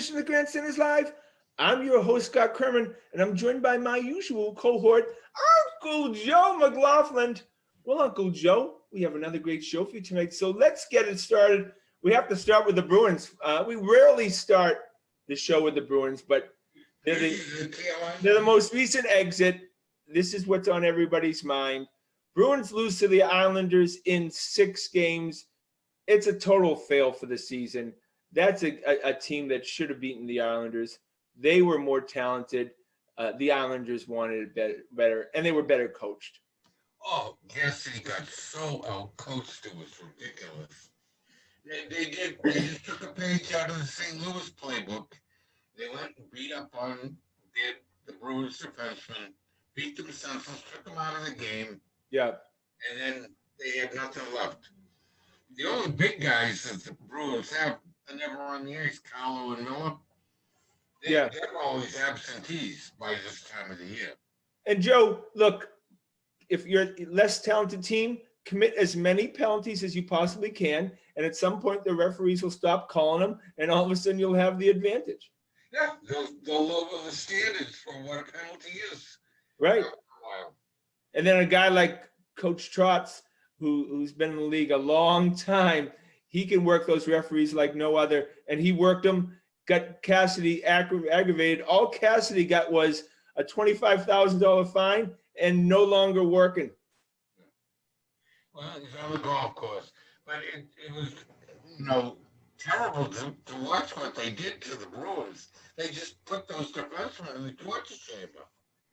edition of Grandstanders Live. I'm your host, Scott Kerman, and I'm joined by my usual cohort, Uncle Joe McLaughlin. Well, Uncle Joe, we have another great show for you tonight, so let's get it started. We have to start with the Bruins. We rarely start the show with the Bruins, but they're the most recent exit. This is what's on everybody's mind. Bruins lose to the Islanders in 6 games. It's a total fail for the season. That's a team that should have beaten the Islanders. They were more talented. The Islanders wanted it better, and they were better coached. Oh, yes, he got so out-coached, it was ridiculous. They just took a page out of the St. Louis playbook. They went and beat up on the Bruins defensemen, beat them senseless, took them out of the game. Yeah. And then they had nothing left. The only big guys that the Bruins have are never on the ice, Carlo and Miller. They're always absentees by this time of the year. And Joe, look, if you're a less talented team, commit as many penalties as you possibly can, and at some point the referees will stop calling them, and all of a sudden you'll have the advantage. Yeah, they'll lower the standards for what a penalty is. Right. And then a guy like Coach Trotz, who's been in the league a long time, he can work those referees like no other, and he worked them, got Cassidy aggravated. All Cassidy got was a $25,000 fine and no longer working. Well, he's on the golf course, but it was, terrible to watch what they did to the Bruins. They just put those defensemen in the torture chamber.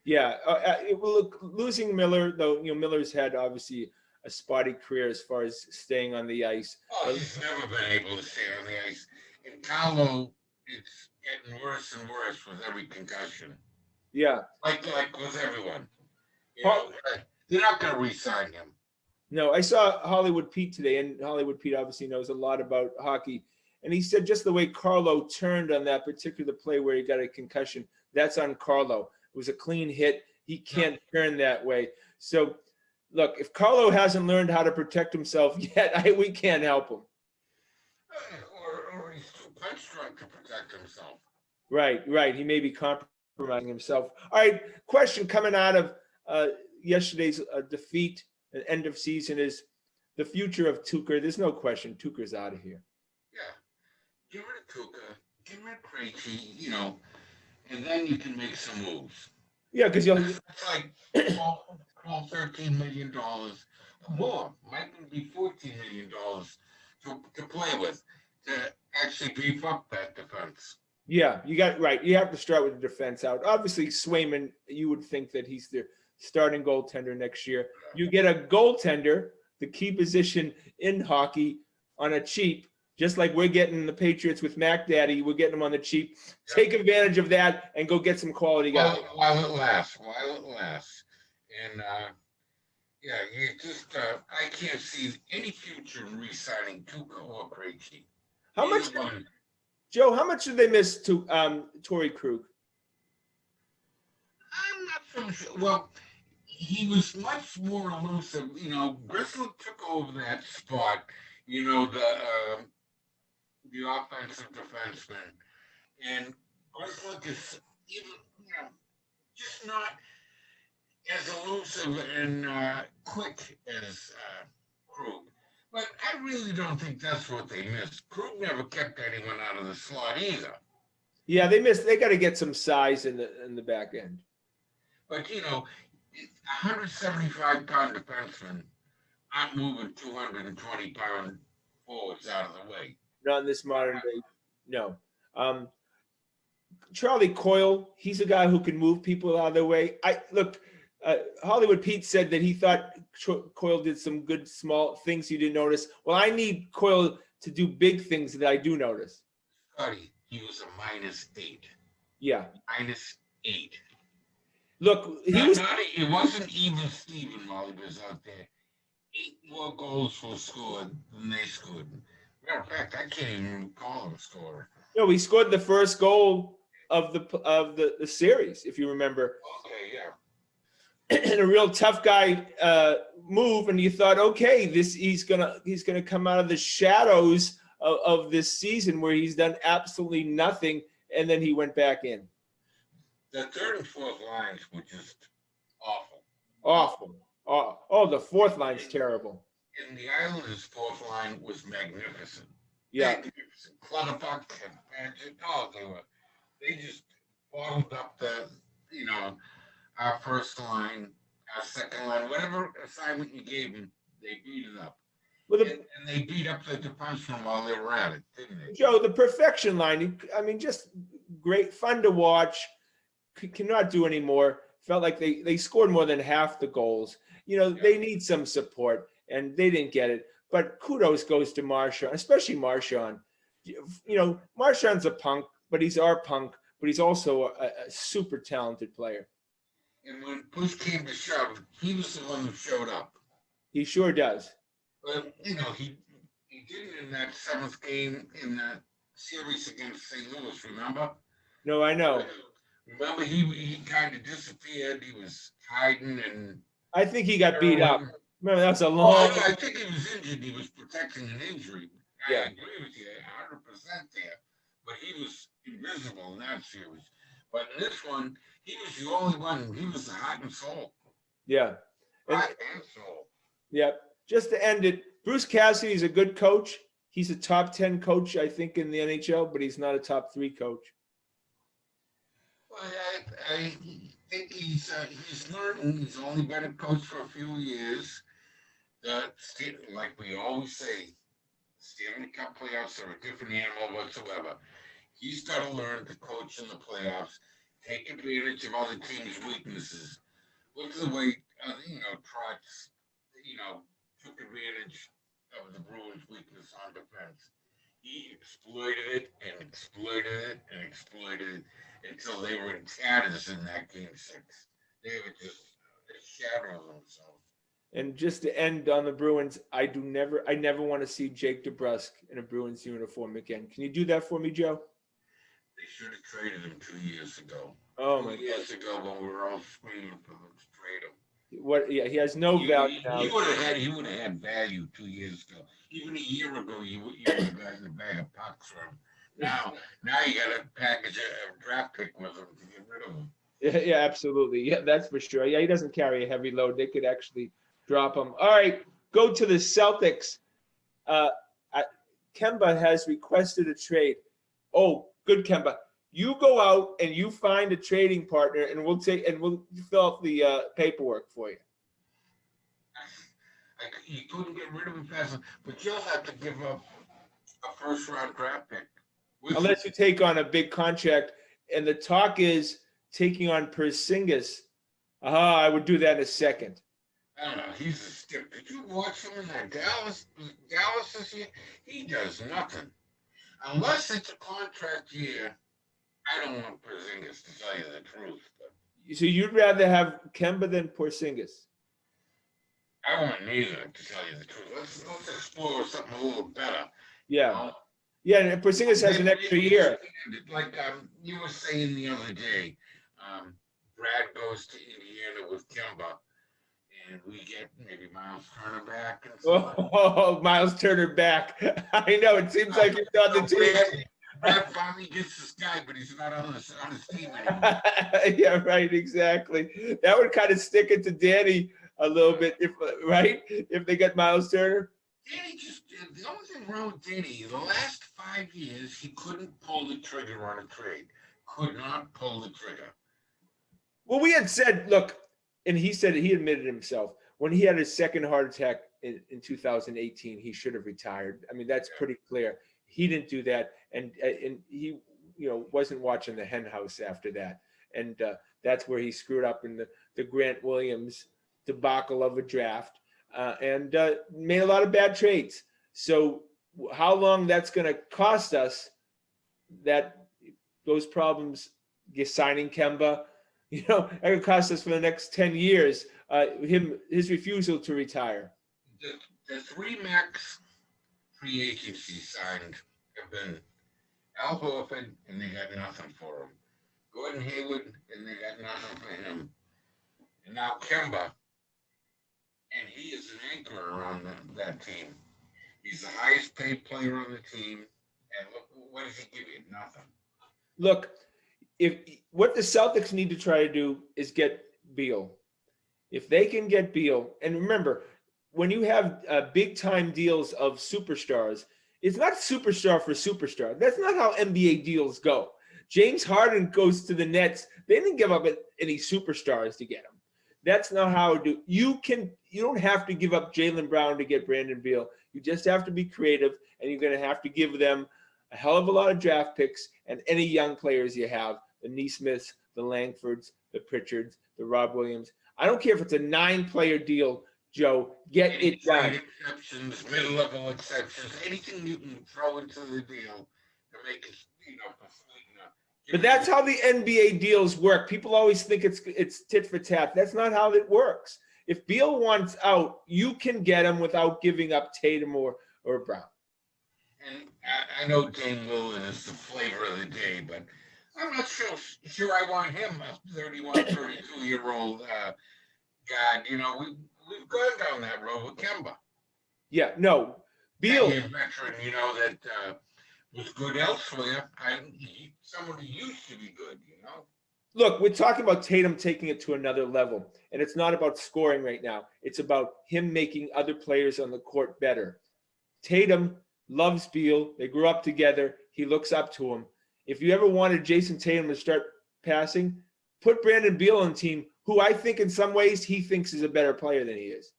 Yeah, losing Miller, though, Miller's had obviously a spotty career as far as staying on the ice. Oh, he's never been able to stay on the ice. And Carlo, it's getting worse and worse with every concussion. Yeah. Like with everyone. They're not going to re-sign him. No, I saw Hollywood Pete today, and Hollywood Pete obviously knows a lot about hockey. And he said just the way Carlo turned on that particular play where he got a concussion, that's on Carlo. It was a clean hit. He can't turn that way. So, look, if Carlo hasn't learned how to protect himself yet, we can't help him. Or he's too punch drunk to protect himself. Right. He may be compromising himself. All right, question coming out of yesterday's defeat, the end of season, is the future of Tuukka. There's no question. Tuukka's out of here. Yeah. Get rid of Tuukka. Get rid of Krejci, and then you can make some moves. Yeah, because you'll... It's like $12, $13 million more. Might even be $14 million to play with, to actually beef up that defense. Yeah, you got right. You have to start with the defense out. Obviously, Swayman, you would think that he's the starting goaltender next year. You get a goaltender, the key position in hockey, on a cheap, just like we're getting the Patriots with Mac Daddy. We're getting them on the cheap. Take advantage of that and go get some quality guys. While it lasts. And, you just, I can't see any future in re-signing Tuukka or Krejci. How much, Joe, how much did they miss to Torrey Krug? I'm not so sure. Well, he was much more elusive. Griswold took over that spot, the offensive defenseman. And Griswold is even, just not as elusive and quick as Krug. But I really don't think that's what they missed. Krug never kept anyone out of the slot either. Yeah, they got to get some size in the back end. But 175-pound defensemen aren't moving 220-pound forwards out of the way. Not in this modern day. No. Charlie Coyle, he's a guy who can move people out of their way. Hollywood Pete said that he thought Coyle did some good small things he didn't notice. Well, I need Coyle to do big things that I do notice. Scotty, he was a -8. Yeah. -8. Look, it wasn't even Steven while he was out there. 8 more goals were scored than they scored. Matter of fact, I can't even call him a scorer. No, he scored the first goal of the series, if you remember. Okay, yeah. And a real tough guy move, and you thought, okay, he's gonna come out of the shadows of this season where he's done absolutely nothing, and then he went back in. The third and fourth lines were just awful. Awful. Oh, the fourth line's terrible. And the Islanders' fourth line was magnificent. Yeah. Magnificent. Clutterbuck and Paget. Oh, they just bottled up our first line, our second line, whatever assignment you gave them, they beat it up. Well, And they beat up the defenseman while they were at it, didn't they? Joe, the perfection line, I mean, just great, fun to watch. Cannot do anymore. Felt like they scored more than half the goals. They need some support, and they didn't get it. But kudos goes to Marchand, especially Marchand. Marchand's a punk, but he's our punk, but he's also a super talented player. And when push came to shove, he was the one who showed up. He sure does. Well, he did it in that seventh game in that series against St. Louis, remember? No, I know. Remember, he kind of disappeared. He was hiding, and I think he got beat up. Remember, that was a long. I think he was injured. He was protecting an injury. Yeah. I agree with you, 100% there. But he was invisible in that series. But in this one, he was the only one. He was the heart and soul. Yeah. Heart and soul. Yeah. Just to end it, Bruce Cassidy is a good coach. He's a top 10 coach, I think, in the NHL, but he's not a top 3 coach. Well, I think he's learning. He's only been a coach for a few years. Like we always say, Stanley Cup playoffs are a different animal whatsoever. He's got to learn to coach in the playoffs, take advantage of other teams' weaknesses. Look at the way Trotz, took advantage of the Bruins' weakness on defense. He exploited it and exploited it and exploited it until they were in tatters in that game 6. They were just a shadow of themselves. And just to end on the Bruins, I never want to see Jake DeBrusk in a Bruins uniform again. Can you do that for me, Joe? They should have traded him 2 years ago. Oh my! 2 years ago, when we were all screaming for them to trade him. What? Yeah, he has no value now. He would have had value 2 years ago. Even a year ago, you would have gotten a bag of pucks from him. Now you got to package a draft pick with him to get rid of him. Yeah, absolutely. Yeah, that's for sure. Yeah, he doesn't carry a heavy load. They could actually drop him. All right, go to the Celtics. Kemba has requested a trade. Oh, good, Kemba. You go out and you find a trading partner, and we'll fill out the paperwork for you. You couldn't get rid of him fast enough, but you'll have to give up a first-round draft pick. Unless you take on a big contract, and the talk is taking on Porzingis. I would do that in a second. I don't know. He's a stick. Did you watch him in that Dallas this year? He does nothing. Unless it's a contract year, I don't want Porzingis, to tell you the truth. But so you'd rather have Kemba than Porzingis? I want neither, to tell you the truth. Let's explore something a little better. Yeah. Yeah, and Porzingis has an extra year. Like you were saying the other day, Brad goes to Indiana with Kemba, and we get maybe Miles Turner back. Oh, Miles Turner back. I know, it seems like he's on the team. Brad finally gets this guy, but he's not on his team anymore. Yeah, right, exactly. That would kind of stick it to Danny a little bit, if they get Miles Turner. Danny the only thing wrong with Danny, the last 5 years, he couldn't pull the trigger on a trade. Could not pull the trigger. Well, we had said, look, and he said he admitted himself, when he had his second heart attack in 2018, he should have retired. I mean, that's pretty clear. He didn't do that, and he wasn't watching the hen house after that. And that's where he screwed up in the Grant Williams debacle of a draft. And made a lot of bad trades. So how long that's going to cost us, those problems, signing Kemba, that could cost us for the next 10 years, his refusal to retire. The 3 max free agencies signed have been Al Horford, and they got nothing for him. Gordon Hayward, and they got nothing for him. And now Kemba. And he is an anchor around that team. He's the highest paid player on the team. And look, what does he give you? Nothing. Look, if what the Celtics need to try to do is get Beal. If they can get Beal, and remember, when you have big time deals of superstars, it's not superstar for superstar. That's not how NBA deals go. James Harden goes to the Nets. They didn't give up any superstars to get him. That's not how it do. You don't have to give up Jaylen Brown to get Brandon Beal. You just have to be creative, and you're going to have to give them a hell of a lot of draft picks and any young players you have, the Neesmiths, the Langfords, the Pritchards, the Rob Williams. I don't care if it's a 9-player deal, Joe. Get it done. Exceptions, mid-level exceptions, anything you can throw into the deal to make it, But that's how the NBA deals work. People always think it's tit for tat. That's not how it works. If Beal wants out, you can get him without giving up Tatum or Brown. And I know Dame Lillard is the flavor of the day, but I'm not sure I want him, a 31, 32-year-old guy. We've gone down that road with Kemba. Yeah, no. Beal. A veteran, that was good elsewhere. Someone who used to be good, Look, we're talking about Tatum taking it to another level, and it's not about scoring right now. It's about him making other players on the court better. Tatum loves Beal. They grew up together. He looks up to him. If you ever wanted Jason Tatum to start passing, put Brandon Beal on the team, who I think in some ways he thinks is a better player than he is.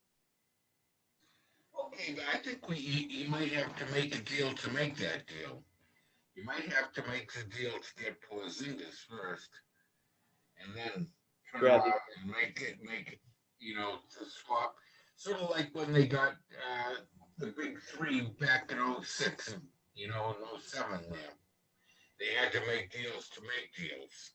Okay, but I think you might have to make a deal to make that deal. You might have to make the deal to get Porzingis first, and then turn around and make it, to swap. Sort of like when they got the big three back in 06 and, in 07 there. They had to make deals to make deals.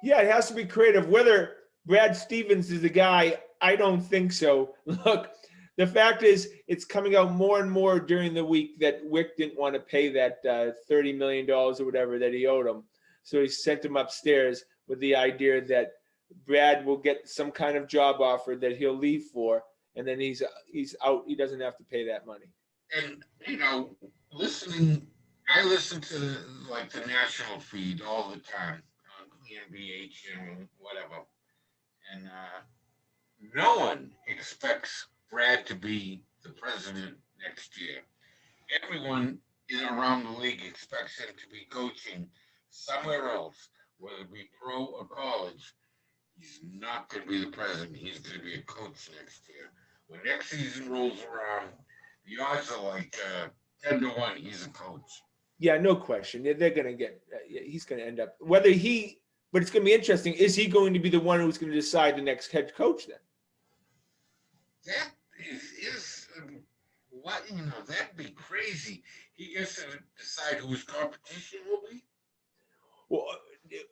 Yeah, it has to be creative. Whether Brad Stevens is the guy, I don't think so. Look, the fact is, it's coming out more and more during the week that Wick didn't want to pay that $30 million or whatever that he owed him. So he sent him upstairs with the idea that Brad will get some kind of job offer that he'll leave for, and then he's out. He doesn't have to pay that money. And, I listen to the national feed all the time on the NBA channel, whatever. And no one expects Brad to be the president next year. Everyone around the league expects him to be coaching somewhere else, whether it be pro or college. He's not going to be the president. He's going to be a coach next year. When next season rolls around, the odds are like 10 to 1. He's a coach. Yeah, no question. They're going to get. He's going to end up but it's going to be interesting. Is he going to be the one who's going to decide the next head coach then? That is what that'd be crazy. He gets to decide who his competition will be. Well,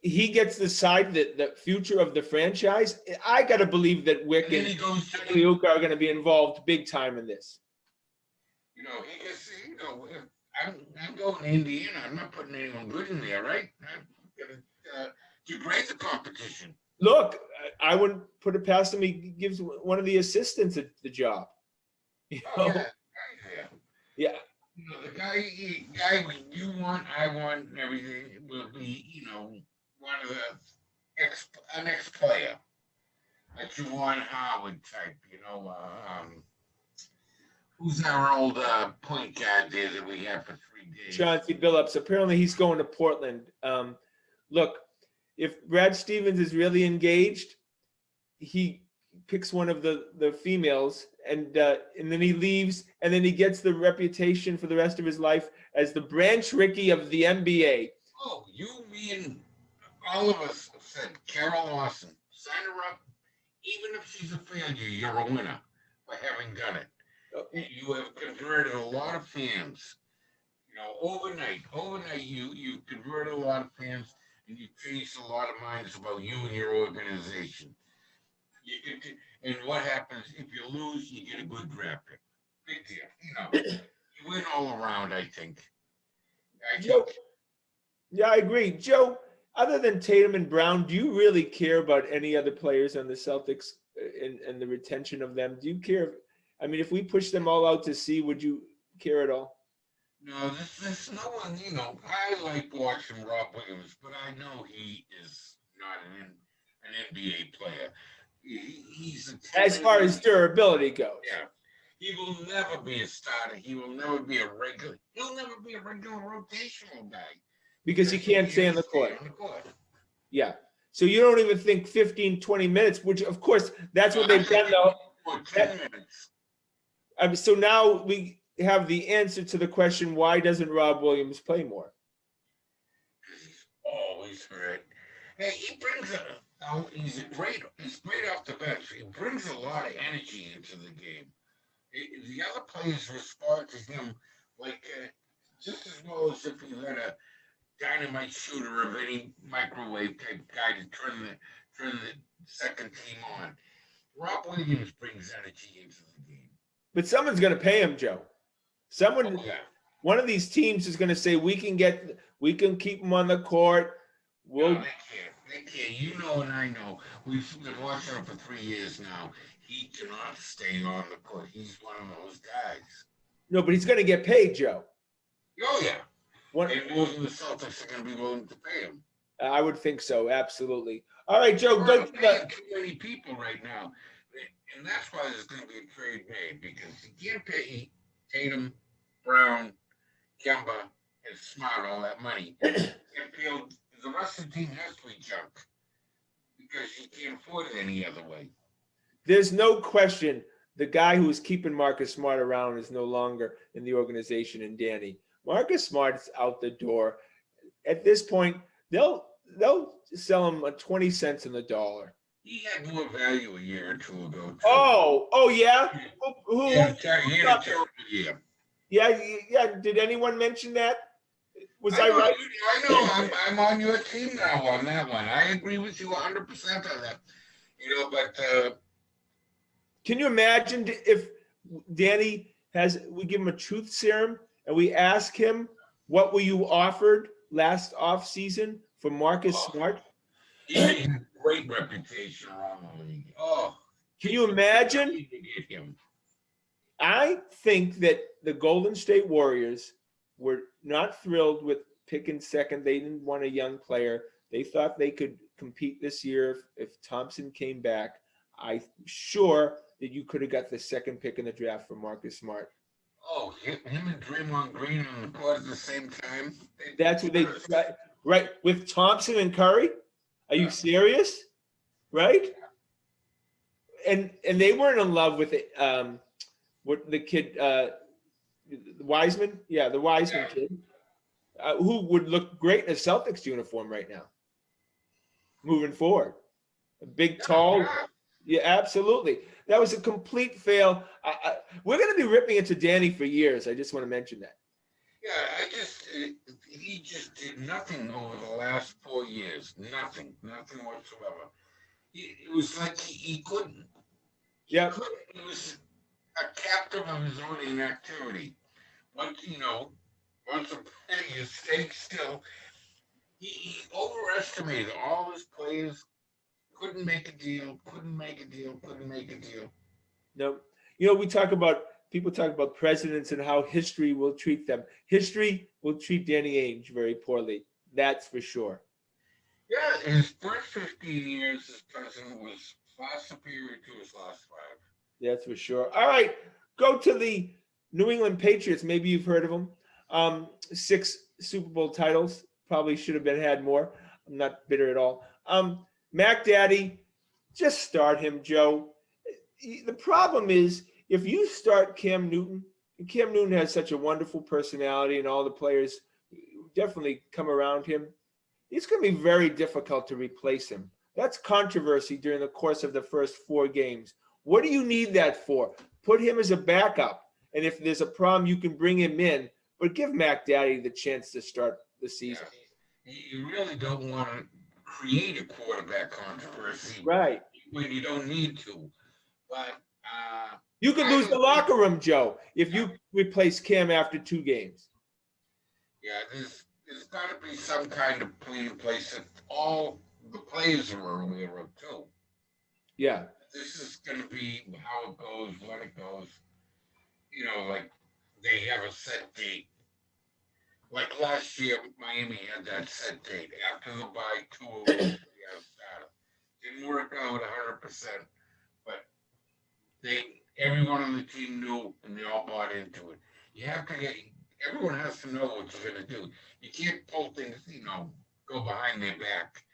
he gets to decide the future of the franchise. I got to believe that Wick and Liuka are going to be involved big time in this. He gets. I'm going to Indiana. I'm not putting anyone good in there, right? I'm going to grade the competition. Look, I wouldn't put it past him. He gives one of the assistants the job. Yeah. The guy you want, I want, and everything will be, one of an ex-player. Like you want Howard type, who's our old point guard there that we had for 3 days? Chauncey Billups. Apparently he's going to Portland. Look, if Brad Stevens is really engaged, he picks one of the females and then he leaves, and then he gets the reputation for the rest of his life as the Branch Rickey of the NBA. Oh, you, me, and all of us have said Carol Lawson, sign her up. Even if she's a failure, you're a winner for having done it. You have converted a lot of fans. Overnight, you converted a lot of fans, and you changed a lot of minds about you and your organization. And what happens if you lose? You get a good draft pick. Big deal. You win all around. I think. Yeah, I agree, Joe. Other than Tatum and Brown, do you really care about any other players on the Celtics and the retention of them? Do you care? I mean, if we push them all out to sea, would you care at all? No, there's no one, I like watching Rob Williams, but I know he is not an NBA player. He's a As timid far little, as durability goes, yeah. He will never be a starter. He will never be a regular. He'll never be a regular rotational guy because he because he can't stay can't on the stay court. on the court. Yeah. So you don't even think 15, 20 minutes, which of course that's what I they've think done though. for 10 That, minutes. so now we have the answer to the question, why doesn't Rob Williams play more? He's always hurt. Hey, he brings he's great off the bench. He brings a lot of energy into the game. The other players respond to him like just as well as if he let a dynamite shooter of any microwave type guy to turn the second team on. Rob Williams brings energy into the game. But someone's going to pay him, Joe. Oh yeah. One of these teams is going to say we can keep him on the court. No, We'll they can't. They can't. You know and I know. We've been watching him for 3 years now. He cannot stay on the court. He's one of those guys. no, but he's going to get paid, Joe. Oh yeah. One, And more than the Celtics are going to be willing to pay him. I would think so, absolutely. All right, Joe, We're go not to paying too many people right now, and that's why there's going to be a trade made because you can't pay Tatum, Brown, Kemba, and Smart all that money. And feel the rest of the team has to be junk because you can't afford it any other way. There's no question the guy who was keeping Marcus Smart around is no longer in the organization, and Danny. Marcus Smart's out the door. At this point, they'll sell him at 20 cents on the dollar. He had more value a year or two ago. Too. Oh yeah. He had a terrible year. Yeah. Did anyone mention that? Was I know, right? I know. I'm on your team now on that one. I agree with you 100% on that. But can you imagine if Danny we give him a truth serum and we ask him, what were you offered last off season for Marcus Smart? He has a great reputation around the league. Can you imagine? I think that the Golden State Warriors were not thrilled with picking second. They didn't want a young player. They thought they could compete this year if Thompson came back. I'm sure that you could have got the second pick in the draft for Marcus Smart. Oh, him and Draymond Green on the court at the same time? That's what they right with Thompson and Curry. Are you serious? Right? And they weren't in love with it. What the kid Wiseman? Yeah, the Wiseman kid. Who would look great in a Celtics uniform right now. Moving forward. A big, tall. Yeah, absolutely. That was a complete fail. We're going to be ripping into Danny for years. I just want to mention that. Yeah, he just did nothing over the last 4 years. Nothing whatsoever. It was like he couldn't. Yeah. He was a captive of his own inactivity. Once a player you stay still, he overestimated all his players. Couldn't make a deal. No. People talk about presidents and how history will treat them. History will treat Danny Ainge very poorly. That's for sure. Yeah, his first 15 years as president was far superior to his last 5. That's for sure. All right, go to the New England Patriots. Maybe you've heard of them. 6 Super Bowl titles. Probably should have had more. I'm not bitter at all. Mac Daddy, just start him, Joe. The problem is if you start Cam Newton, and Cam Newton has such a wonderful personality and all the players definitely come around him, it's going to be very difficult to replace him. That's controversy during the course of the first 4 games. What do you need that for? Put him as a backup. And if there's a problem, you can bring him in. But give Mac Daddy the chance to start the season. Yeah. You really don't want to create a quarterback controversy. Right. When you don't need to. But you could lose the locker room, Joe, if you replace Cam after 2 games. Yeah, there's got to be some kind of plan in place that all the players are aware of, too. Yeah. This is going to be how it goes, when it goes. Like they have a set date. Like last year, Miami had that set date after the bye, 2 weeks started. Didn't work out 100%, but everyone on the team knew and they all bought into it. You have to get everyone has to know what you're gonna do. You can't pull things, go behind their back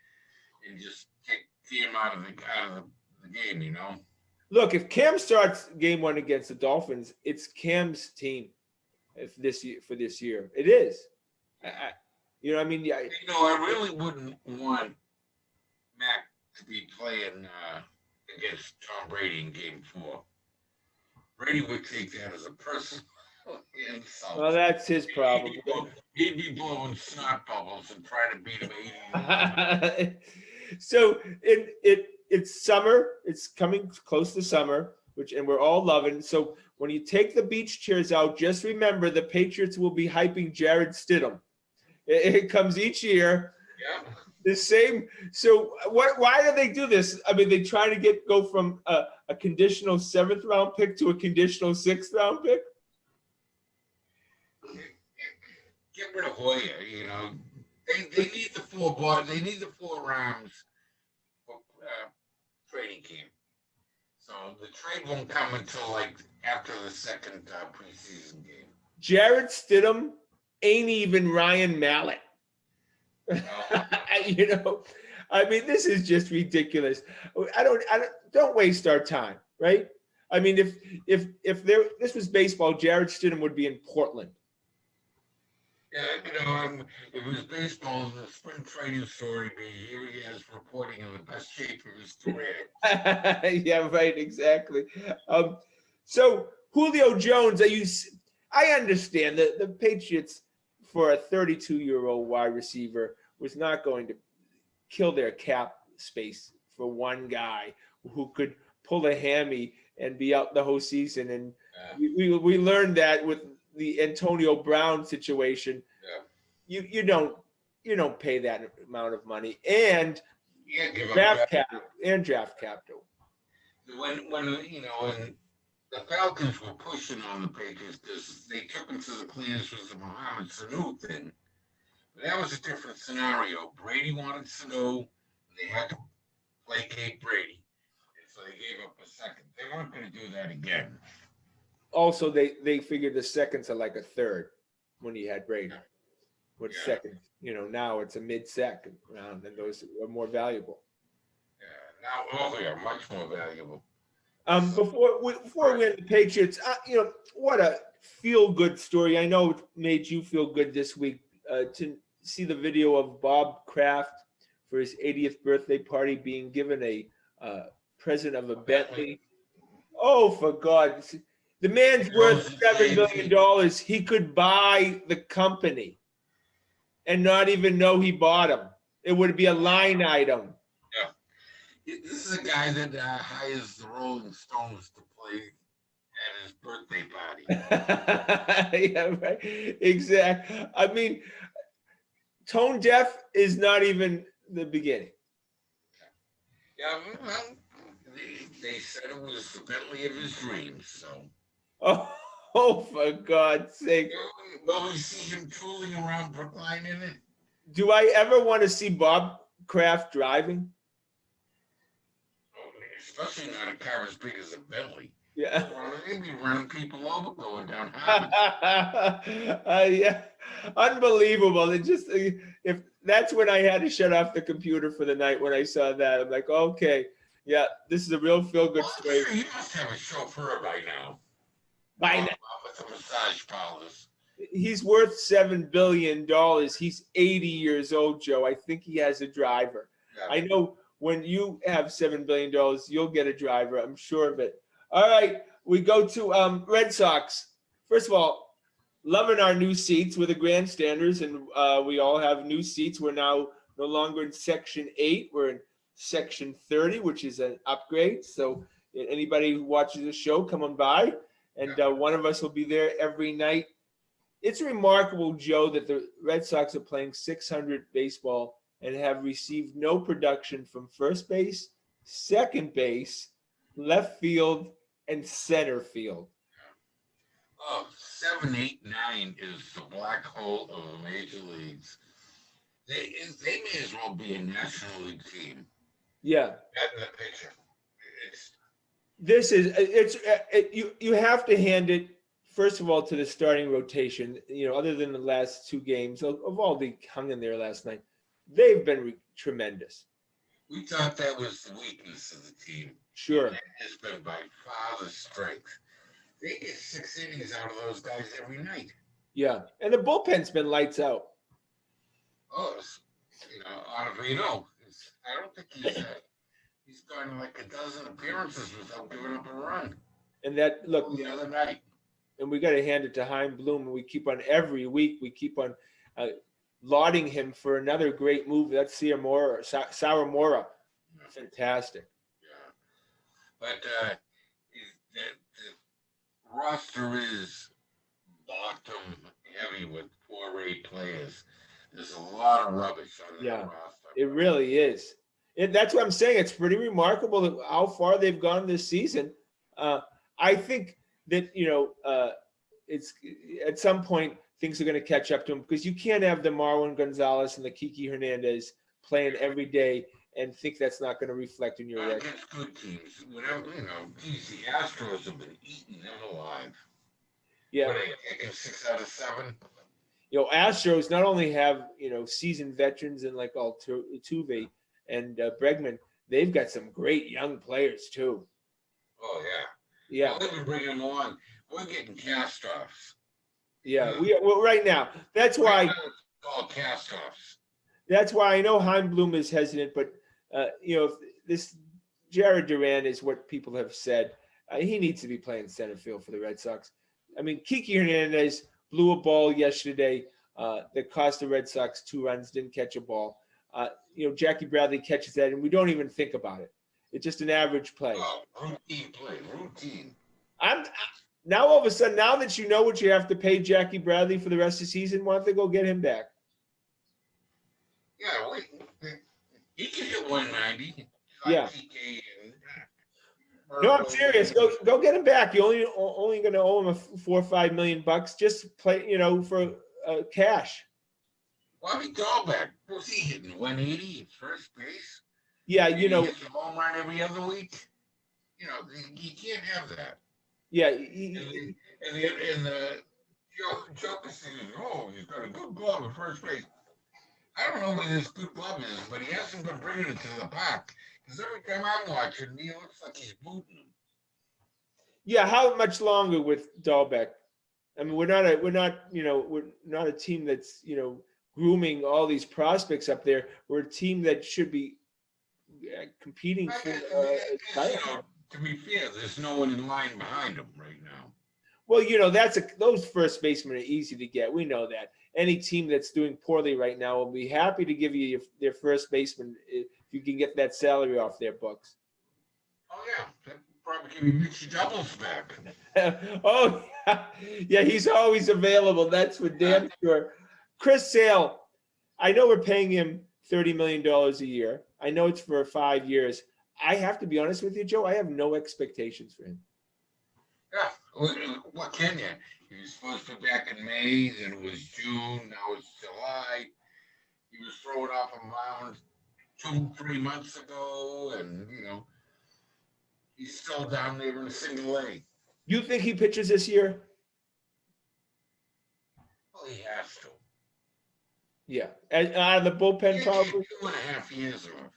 and just take them out of the game. Look, if Cam starts game one against the Dolphins, it's Cam's team. If this year for this year, it is. You know, I mean, yeah. I really wouldn't want Mac to be playing against Tom Brady in Game 4. Brady would take that as a personal insult. Well, that's his problem. He'd be blowing snot bubbles and trying to beat him 80. So it's summer. It's coming close to summer, and we're all loving. So when you take the beach chairs out, just remember the Patriots will be hyping Jared Stidham. It comes each year. Yeah. The same. So why do they do this? I mean, they try to go from a conditional 7th round pick to a conditional 6th round pick. Get rid of Hoyer. They need the 4 ball. They need the 4 rounds for training camp. So the trade won't come until like after the second preseason game. Jared Stidham ain't even Ryan Mallett. I mean, this is just ridiculous. Don't waste our time, right? I mean, if this was baseball, Jared Stidham would be in Portland. Yeah, if it was baseball, the spring training story be here he is reporting in the best shape of his career. Yeah, right, exactly. So Julio Jones, I understand that the Patriots, for a 32-year-old wide receiver, was not going to kill their cap space for one guy who could pull a hammy and be out the whole season. And we learned that with the Antonio Brown situation. Yeah. You don't pay that amount of money and draft capital. When the Falcons were pushing on the Patriots because they took them to the cleaners with the Mohamed Sanu thing. But that was a different scenario. Brady wanted Sanu. They had to placate Brady. And so they gave up a second. They weren't going to do that again. Also, they figured the seconds are like a third when you had Brady. With second, now it's a mid-second round, and those are more valuable. Yeah, now they are much more valuable. Before we end the Patriots, what a feel-good story. I know it made you feel good this week to see the video of Bob Kraft for his 80th birthday party being given a present of a Bentley. Oh, for God. The man's worth $7 million. He could buy the company and not even know he bought them. It would be a line item. Yeah. This is a guy that hires the Rolling Stones to play at his birthday party. Yeah, right. Exactly. I mean, tone deaf is not even the beginning. Yeah, well, they said it was the Bentley of his dreams, so. Oh, for God's sake. Will we see him tooling around Brookline in it? Do I ever want to see Bob Kraft driving? Especially not a car as big as a Bentley. Yeah. They'd be running people over going down yeah. Unbelievable. It just, if that's when I had to shut off the computer for the night when I saw that. I'm like, okay, yeah, this is a real feel-good story. Sure, you must have a chauffeur by now. By now. With the massage parlors. He's worth $7 billion. He's 80 years old, Joe. I think he has a driver. Yeah. I know when you have $7 billion, you'll get a driver. I'm sure of it. All right, we go to Red Sox. First of all, loving our new seats. We're the Grandstanders, and we all have new seats. We're now no longer in Section 8. We're in Section 30, which is an upgrade. So anybody who watches the show, come on by. And one of us will be there every night. It's remarkable, Joe, that the Red Sox are playing .600 baseball and have received no production from first base, second base, left field, and center field. Oh, 7, 8, 9 is the black hole of the major leagues. They may as well be a National League team. Yeah. That in the picture. It's This is you have to hand it first of all to the starting rotation. Other than the last two games of all the hung in there last night, they've been tremendous. we thought that was the weakness of the team, and Sure. that has been by far the strength. They get 6 innings out of those guys every night. Yeah, and the bullpen's been lights out. Oh, Ottavino. I don't think he's gone like a dozen appearances without giving up a run. And that look, The other night. and we got to hand it to Hein Bloom. And we keep on every week. We keep on uh, lauding him for another great move. That's Saramora. Yeah. Fantastic. Yeah. But the roster is bottom heavy with 4 8 players. There's a lot of rubbish on the roster. It really is. That's what I'm saying. It's pretty remarkable how far they've gone this season. I think that it's at some point things are going to catch up to them because you can't have the Marwin Gonzalez and the Kiki Hernandez playing every day and think that's not going to reflect in your record. Against good teams, whatever the Astros have been eating them alive. Yeah. What are they taking 6 out of 7? Astros not only have seasoned veterans and like Altuve and Bregman, they've got some great young players too. Oh yeah. Yeah. Well, they've been bringing them along. We're getting cast-offs. Yeah. Right now. That's why. It's all cast-offs. That's why I know Hein Bloom is hesitant, but if this Jared Duran is what people have said. He needs to be playing center field for the Red Sox. I mean, Kiki Hernandez blew a ball yesterday that cost the Red Sox 2 runs, didn't catch a ball. Jackie Bradley catches that, and we don't even think about it. It's just an average play. Oh, routine play, routine. Now all of a sudden, now that you know what you have to pay Jackie Bradley for the rest of the season, why don't they go get him back? Yeah, he can hit 190. Yeah. And, no, I'm serious. Go get him back. You're only going to owe him $4 or $5 million. Just play, for cash. Bobby Dahlbeck, was he hitting 180 at first base? Yeah, He hits a home run every other week. You can't have that. Yeah. And the joke is saying, oh, he's got a good glove at first base. I don't know what his good glove is, but he hasn't been bringing it to the park. Because every time I'm watching, he looks like he's booting him. Yeah, how much longer with Dahlbeck? I mean, we're not a team that's grooming all these prospects up there. We're a team that should be competing for. To be fair, there's no one in line behind him right now. Well, those first basemen are easy to get. We know that. Any team that's doing poorly right now will be happy to give you their first baseman if you can get that salary off their books. Oh yeah, that probably give you Mitchie Doubles back. Oh yeah, he's always available. That's for damn sure. Chris Sale, I know we're paying him $30 million a year. I know it's for 5 years. I have to be honest with you, Joe. I have no expectations for him. Yeah, what can you? He was supposed to be back in May, then it was June, now it's July. He was thrown off a mound 2-3 months ago, and he's still down there in a single A. You think he pitches this year? Well, he has to. Yeah, and out of the bullpen, probably 2.5 years off.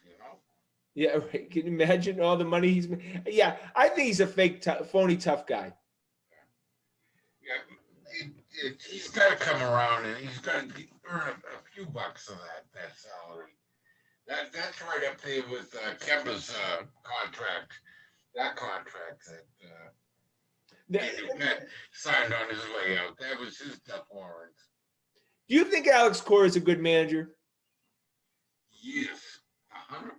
Yeah, right. Can you imagine all the money he's made? Yeah, I think he's a fake, phony, tough guy. Yeah, he's got to come around and he's got to earn a few bucks of that salary. That's right up there with Kemba's contract. That contract that signed on his way out. That was his death warrant. Do you think Alex Cora is a good manager? Yes. 100%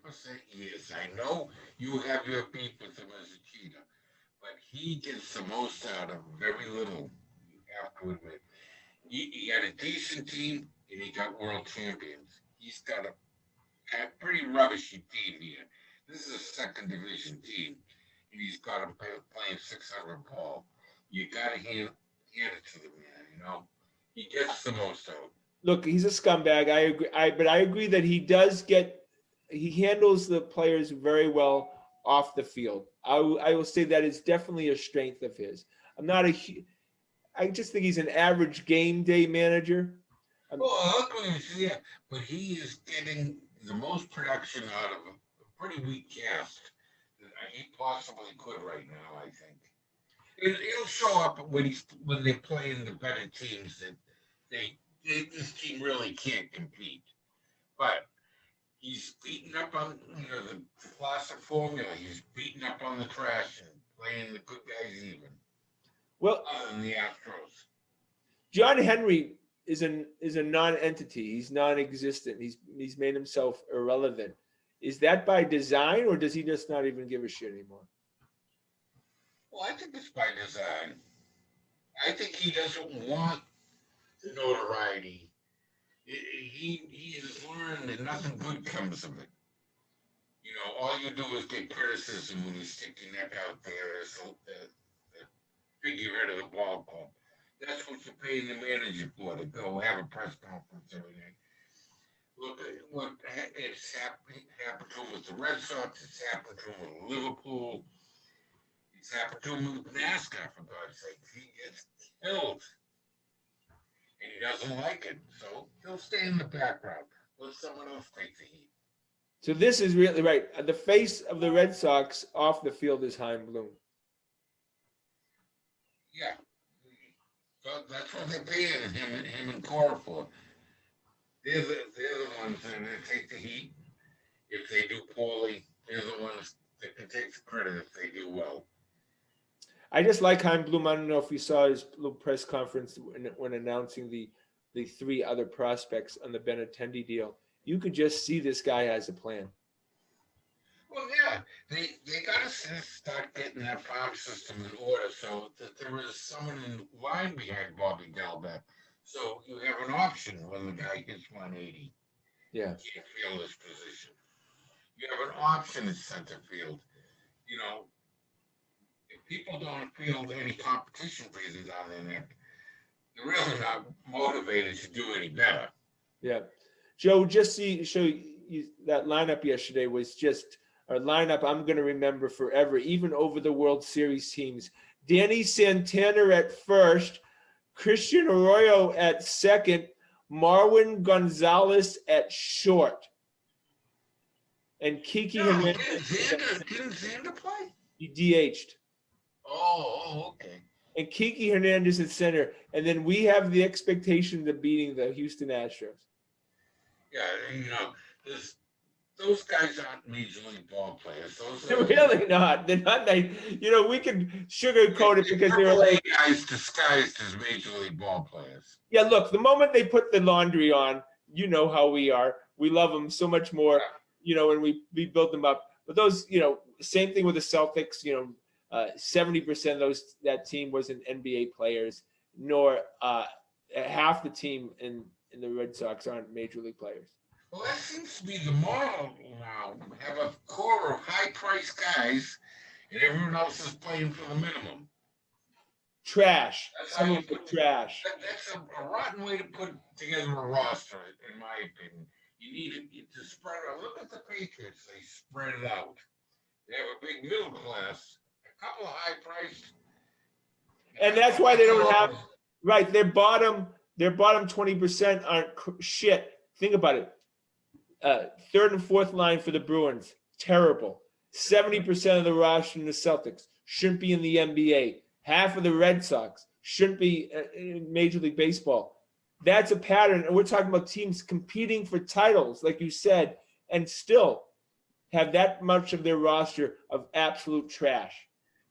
yes. I know you have your beef with him as a cheater, but he gets the most out of very little. You have to admit. He had a decent team, and he got world champions. He's got a pretty rubbishy team here. This is a second division team, and he's got him playing 600 ball. You got to hand hand it to the man. He gets the most out. Look, he's a scumbag. I agree. But I agree that he handles the players very well off the field. I will say that is definitely a strength of his. I'm not a, I just think he's an average game day manager. Well, ugly as yeah, but he is getting the most production out of a pretty weak cast that he possibly could right now. I think it'll show up when they play in the better teams that this team really can't compete. But he's beating up on the classic formula. He's beating up on the trash and playing the good guys even. Well, other than the Astros, John Henry is a non-entity. He's non-existent. He's made himself irrelevant. Is that by design, or does he just not even give a shit anymore? well, I think it's by design. I think he doesn't want the notoriety. He has learned that nothing good comes of it. All you do is get criticism when you stick your neck out there as the figurehead of the ball club. That's what you're paying the manager for, to go have a press conference every night. Look at what it's happened to him with the Red Sox. It's happened to him with Liverpool. It's happened to him with NASCAR, for God's sake. He gets killed. And he doesn't like it. So he'll stay in the background. Let someone else take the heat. So this is really right. The face of the Red Sox off the field is Chaim Bloom. Yeah. So that's what they're paying him and Cora for. They're the ones that take the heat if they do poorly. They're the ones that can take the credit if they do well. I just like Chaim Bloom. I don't know if you saw his little press conference when announcing the three other prospects on the Benintendi deal. You could just see this guy has a plan. Well, yeah, they got to start getting that farm system in order so that there is someone in line behind Bobby Dalbec. So you have an option when the guy hits 180. Yeah. You can't field his position. You have an option at center field. If people don't feel any competition breathing down their neck, they're really not motivated to do any better. Yeah. Joe, just show you that lineup yesterday was just a lineup I'm going to remember forever, even over the World Series teams. Danny Santana at first, Christian Arroyo at second, Marwin Gonzalez at short, and Kiki Hernandez. Didn't Xander play? He DH'd. Oh, okay. And Kiki Hernandez at center. And then we have the expectation of beating the Houston Astros. Yeah, those guys aren't major league ball players. They're really not. They're not. We can sugarcoat it because they're like guys disguised as major league ball players. Yeah, look, the moment they put the laundry on, you know how we are. We love them so much more, and we build them up. But those, same thing with the Celtics. 70% of that team wasn't NBA players, nor half the team in the Red Sox aren't major league players. Well, that seems to be the model now. Have a core of high-priced guys, and everyone else is playing for the minimum. Trash. Some of trash. That's a rotten way to put together a roster, in my opinion. You need to spread out. Look at the Patriots. They spread it out. They have a big middle class, a couple of high-priced. And that's why they don't have – right, their bottom 20% aren't shit. Think about it. Third and fourth line for the Bruins, terrible. 70% of the roster in the Celtics shouldn't be in the NBA. Half of the Red Sox shouldn't be in Major League Baseball. That's a pattern, and we're talking about teams competing for titles, like you said, and still have that much of their roster of absolute trash.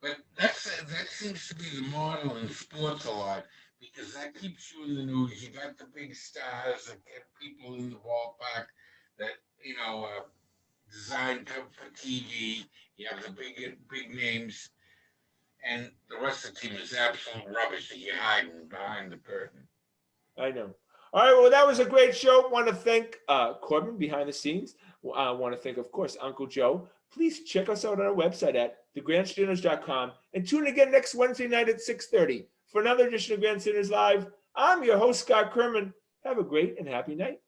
But that seems to be the model in sports a lot, because that keeps you in the news. You got the big stars that get people in the ballpark that, designed for TV. You have the big names, and the rest of the team is absolute rubbish that you're hiding behind the curtain. I know. All right, well, that was a great show. Want to thank Corbin behind the scenes. I want to thank, of course, Uncle Joe. Please check us out on our website at thegrandstanders.com and tune in again next Wednesday night at 6:30 for another edition of Grandstanders Live. I'm your host, Scott Kerman. Have a great and happy night.